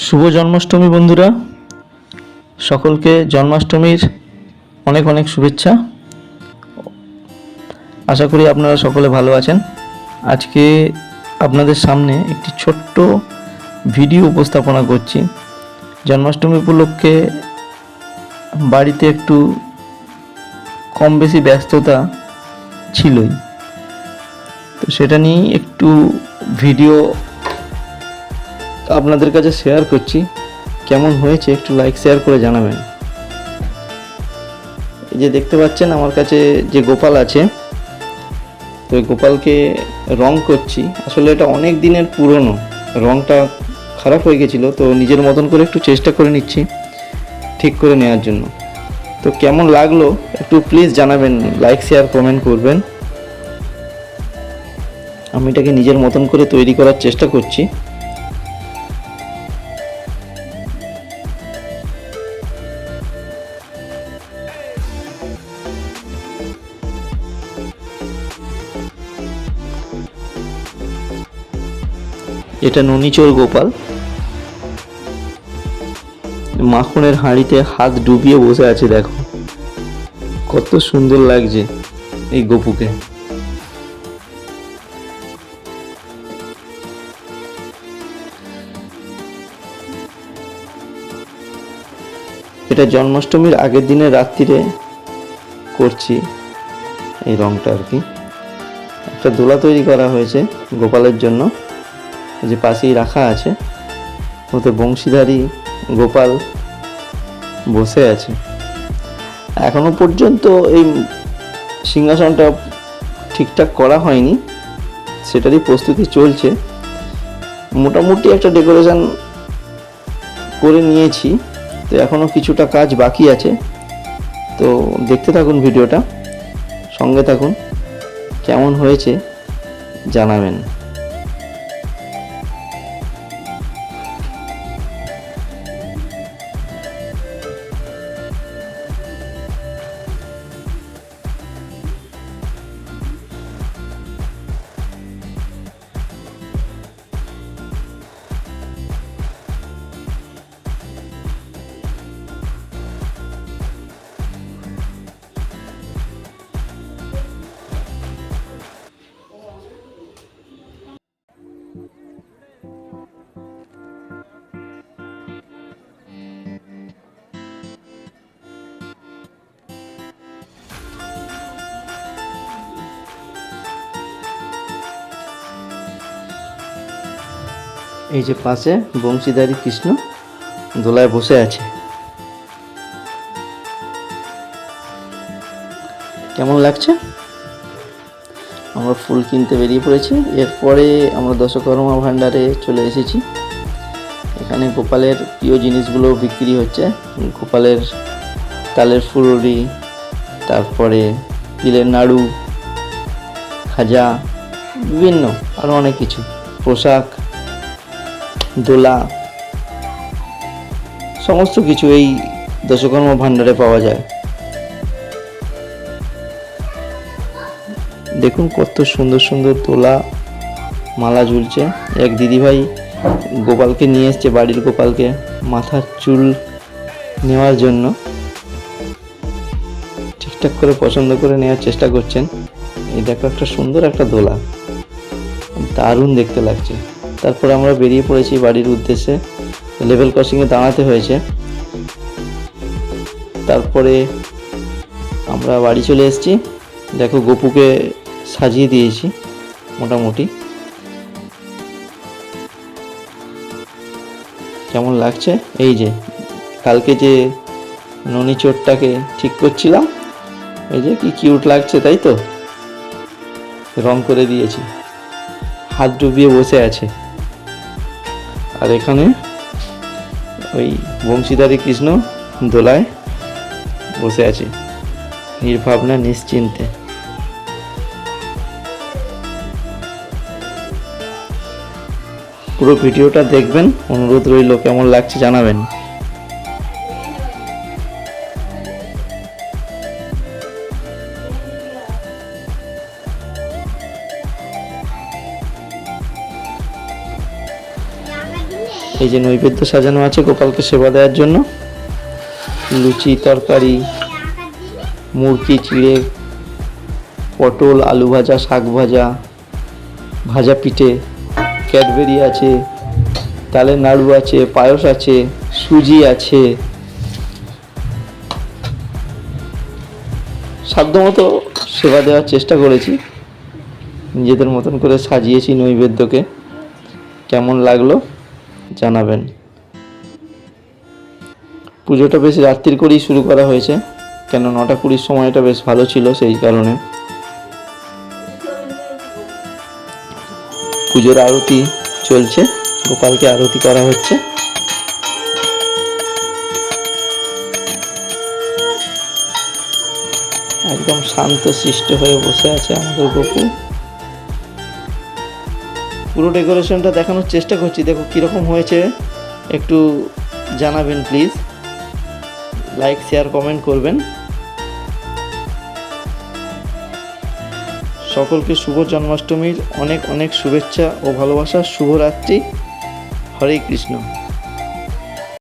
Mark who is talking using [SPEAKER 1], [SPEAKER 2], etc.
[SPEAKER 1] শুভ জন্মাষ্টমী বন্ধুরা, সকলকে জন্মাষ্টমীর অনেক অনেক শুভেচ্ছা। আশা করি আপনারা সকলে ভালো আছেন। আজকে আপনাদের সামনে একটি ছোট্ট ভিডিও উপস্থাপনা করছি। জন্মাষ্টমী উপলক্ষে বাড়িতে একটু কম বেশি ব্যস্ততা ছিলই, তো সেটা নিয়েই একটু ভিডিও আপনাদের কাছে শেয়ার করছি। কেমন হয়েছে একটু লাইক শেয়ার করে জানাবেন। এই যে দেখতে পাচ্ছেন আমার কাছে যে গোপাল আছে, তো এই গোপালকে রং করছি। আসলে এটা অনেক দিনের পুরনো, রংটা খারাপ হয়ে গেছিলো, তো নিজের মতন করে একটু চেষ্টা করে নিচ্ছি ঠিক করে নেওয়ার জন্য। তো কেমন লাগলো একটু প্লিজ জানাবেন, লাইক শেয়ার কমেন্ট করবেন। আমি এটাকে নিজের মতন করে তৈরি করার চেষ্টা করছি। এটা ননিচোর গোপাল, মাখনের হাঁড়িতে হাত ডুবিয়ে বসে আছে। দেখো কত সুন্দর লাগছে এই গপুকে। এটা জন্মাষ্টমীর আগের দিনের রাত্রিরে করছি এই রংটা আর কি। একটা দোলা তৈরি করা হয়েছে গোপালের জন্য, যে পাশেই রাখা আছে, ওতে বংশীধারী গোপাল বসে আছে। এখনো পর্যন্ত এই সিংহাসনটা ঠিকঠাক করা হয়নি, সেটারই প্রস্তুতি চলছে। মোটামুটি একটা ডেকোরেশন করে নিয়েছি, তো এখনো কিছুটা কাজ বাকি আছে। তো দেখতে থাকুন ভিডিওটা, সঙ্গে থাকুন, কেমন হয়েছে জানাবেন। এই যে পাশে বংশীধারী কৃষ্ণ দোলায় বসে আছে। কেমন লাগছে? আমরা ফুল কিনতে বেরিয়ে পড়েছি। এরপরে আমরা দশকর্মা ভাণ্ডারে চলে এসেছি। এখানে গোপালের প্রিয় জিনিসগুলো বিক্রি হচ্ছে। গোপালের তালের ফুলুরি, তারপরে তিলের নাড়ু, খাজা, বিভিন্ন আরও অনেক কিছু, পোশাক, দোলা, সমস্ত কিছু এই দশকর্মা ভাণ্ডারে পাওয়া যায়। দেখুন কত সুন্দর সুন্দর দোলা, মালা ঝুলছে। এক দিদিভাই গোপালকে নিয়ে এসছে, বাড়ির গোপালকে মাথার চুল নেওয়ার জন্য ঠিকঠাক করে পছন্দ করে নেওয়ার চেষ্টা করছেন। এই দেখো একটা সুন্দর একটা দোলা, দারুণ দেখতে লাগছে। তারপরে আমরা বেরিয়ে পড়েছি বাড়ির উদ্দেশ্যে। লেভেল ক্রসিংয়ে দাঁড়াতে হয়েছে। তারপরে আমরা বাড়ি চলে এসেছি। দেখো গপুকে সাজিয়ে দিয়েছি মোটামুটি। কেমন লাগছে? এই যে কালকে যে ননি চোরটাকে ঠিক করছিলাম, এই যে কি কিউট লাগছে, তাই তো? রং করে দিয়েছি, হাত ডুবিয়ে বসে আছে। আর এখানে ওই বংশীধারী কৃষ্ণ দোলায় বসে আছে নির্ভাবনা নিশ্চিন্তে। পুরো ভিডিওটা দেখবেন, অনুরোধ রইল। কেমন লাগছে জানাবেন। এই যে নৈবেদ্য সাজানো আছে গোপালকে সেবা দেওয়ার জন্য। লুচি, তরকারি, মুরগি, চিড়ে, পটল, আলু ভাজা, শাক ভাজা, ভাজা পিঠে, ক্যাডবেরি আছে, তালের নাড়ু আছে, পায়েস আছে, সুজি আছে। সাধ্যমতো সেবা দেওয়ার চেষ্টা করেছি, নিজেদের মতন করে সাজিয়েছি নৈবেদ্যকে। কেমন লাগলো জানাবেন। পুজোটা বেশ রাত্রির করেই শুরু করা হয়েছে, কেন 9:20 সময়টা বেশ ভালো ছিল, সেই কারণে। পুজোর আরতি চলছে, গোপালকে আরতি করা হচ্ছে। একদম শান্ত শিষ্ট হয়ে বসে আছে আমাদের গোপু। পুরো ডেকোরেশনটা দেখানোর চেষ্টা করছি, দেখো কীরকম হয়েছে একটু জানাবেন প্লিজ। লাইক, শেয়ার, কমেন্ট করবেন। সকলকে শুভ জন্মাষ্টমীর অনেক অনেক শুভেচ্ছা ও ভালোবাসা। শুভরাত্রি। হরে কৃষ্ণ।